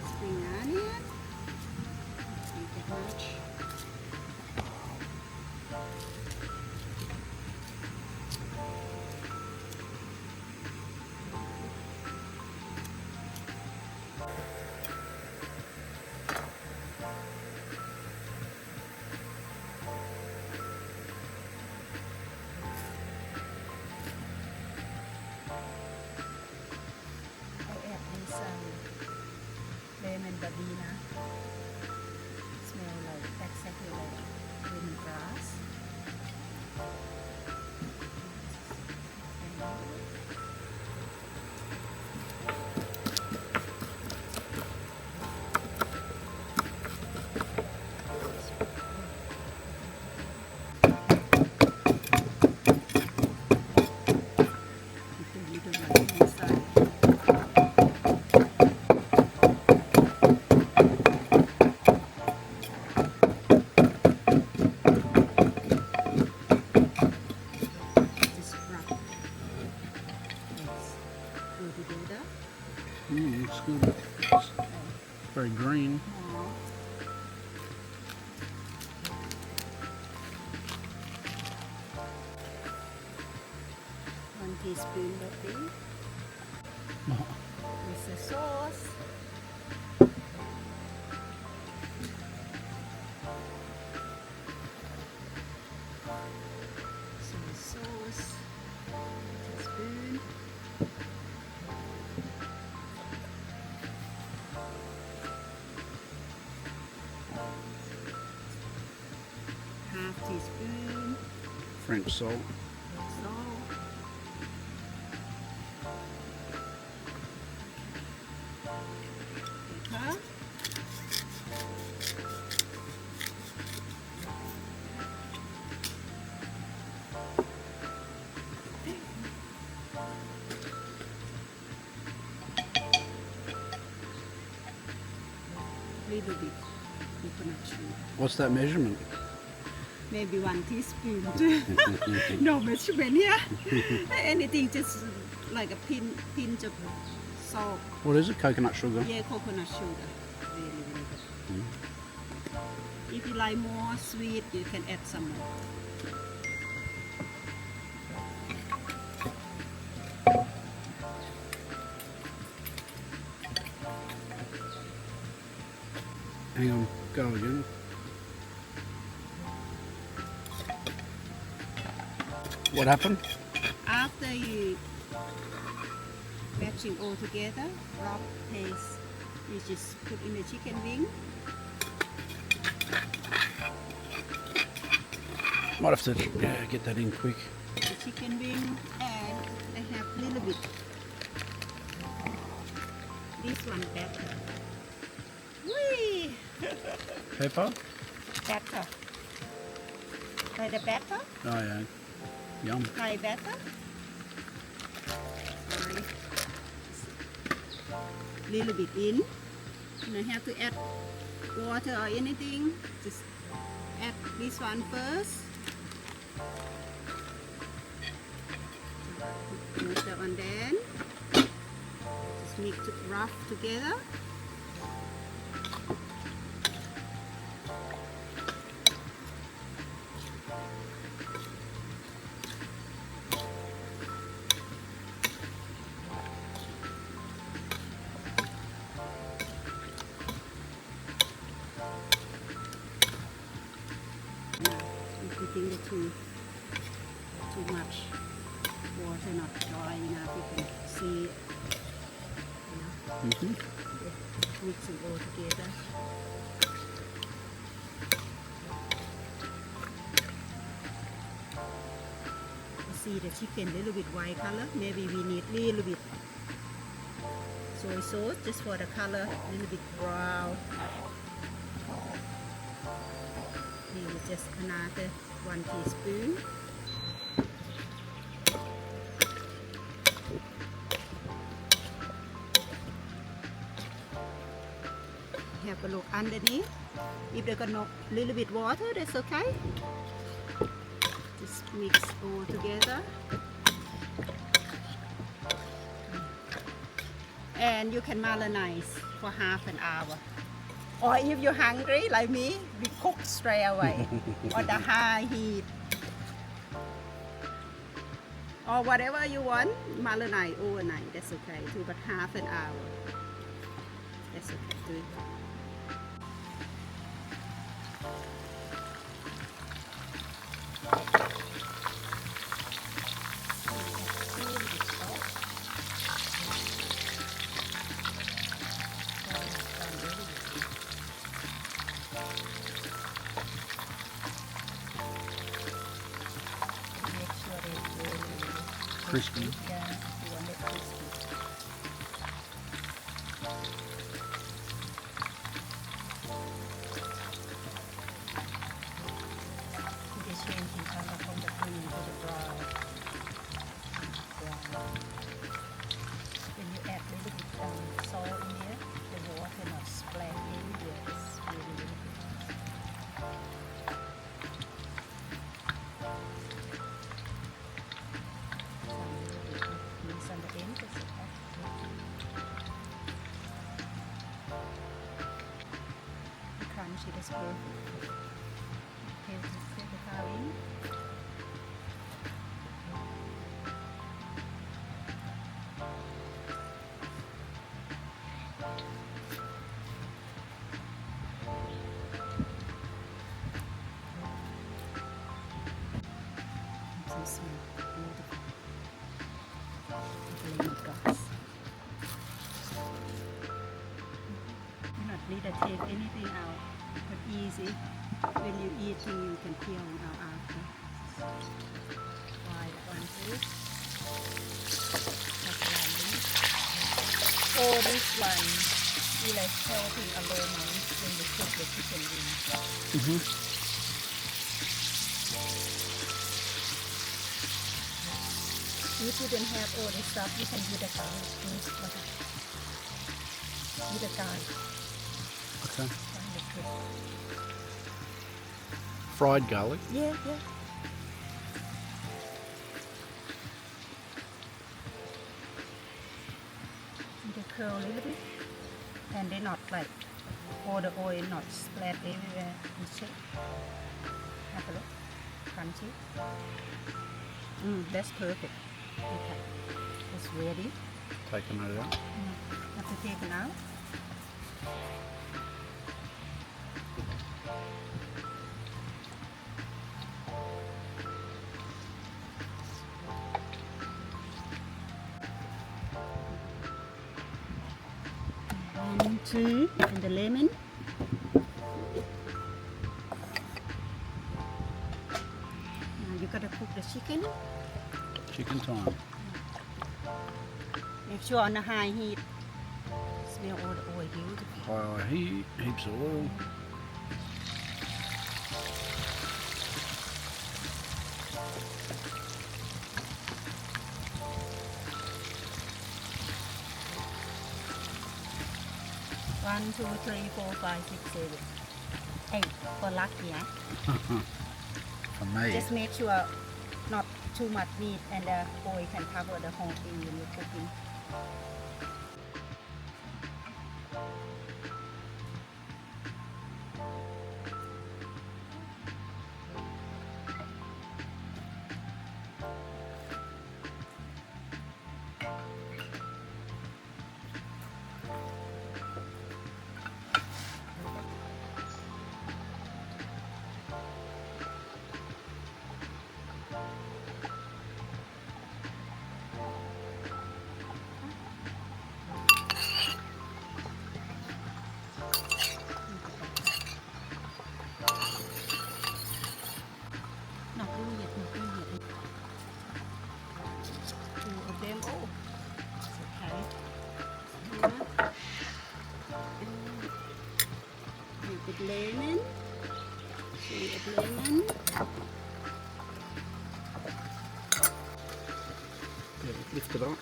Spring onion. Not that much. Lemon verbena. Smell like exactly like lemongrass. Looks good. It's very green. One teaspoon of this. This is sauce. Soy sauce. Teaspoon. Half teaspoon. French salt. Salt. Pepper. Little bit coconut sugar. What's that measurement? Maybe 1 teaspoon. No measurement here. Anything just like a pinch of salt. What is it? Coconut sugar? Yeah, coconut sugar. Really, really good. If you like more sweet, you can add some more. Hang on, go again. What happened? After you matching all together, rough paste, you just put in the chicken wing. Might have to get that in quick. The chicken wing, and I have a little bit. This one better. Whee! Pepper? Batter. Like the batter? Oh yeah. Yum. Thai batter. Sorry. Little bit in. And I have to add water or anything. Just add this one first. Mix that one then. Just mix it rough together. If you think it's too much water, not dry enough, you can see it. Mm-hmm. Mix it all together. You see the chicken a little bit white color. Maybe we need a little bit soy sauce just for the color, a little bit brown. Maybe just another 1 teaspoon. Have a look underneath. If they got no little bit water, that's okay. Just Mix all together. And you can marinate for half an hour. Or if you're hungry like me, we cook straight away on the high heat. Or whatever you want, marinate overnight, that's okay too, but half an hour, that's okay too. Crispy. Yeah, you want it crispy. It is changing color from the green to the brown. When you add a little bit salt in here, the water not splash everywhere. It's really, really good. On the end, that's it. The crunchy is perfect. Okay, put the cow in. Some smell, beautiful. You not need to take anything out, but easy. When you eat, you can peel out after. Try that one too. That's lovely. Oh, this one, you like healthy aroma when you cook the chicken wings. If you don't have all this stuff, you can use the garlic. Use the garlic. Okay. Garlic good. Fried garlic. Yeah. You can curl a little bit, and they not like all the oil not splat everywhere. You check. Have a look. Crunchy. That's perfect. Okay, it's ready. Taking it out. Have to take it out. One, two, and the lemon. Now you gotta cook the chicken. Chicken time. Make sure on the high heat. Smell all the oil beautiful. High heat, heaps of oil. One, two, three, 4, 5, 6, 7, 8 for lucky, yeah? For me. Just make sure not too much meat and the oil can cover the whole thing when you're cooking. Lemon, shade of lemon, Yeah, lift it up.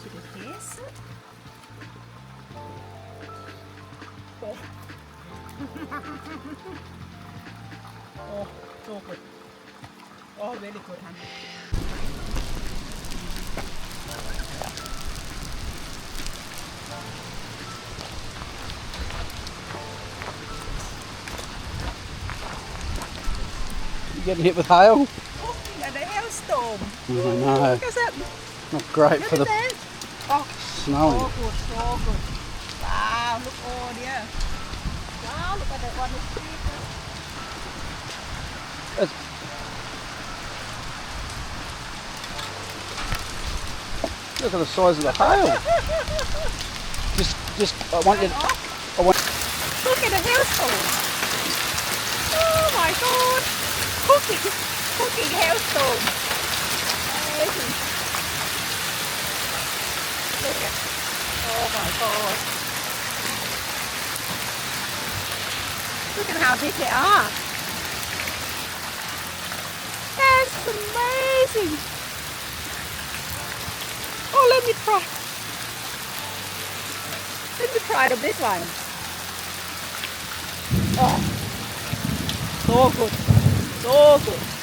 to the taste. Oh. Oh, so good. Oh, very good, honey. You getting hit with hail? Cooking at the hailstorm. I know. Look at that. Not great Look for at the that. Oh, snowing. so good, so good. Wow, look all there. Wow, look at that one. It's, look at the size of the hail. Just, I want you to, I want, Look at the hailstone. Oh my god. Cooking hailstone. Amazing. Look at. Oh my god. Look at how big they are. That's amazing. Oh, let me try. Let me try the big one. Oh, so good. So good.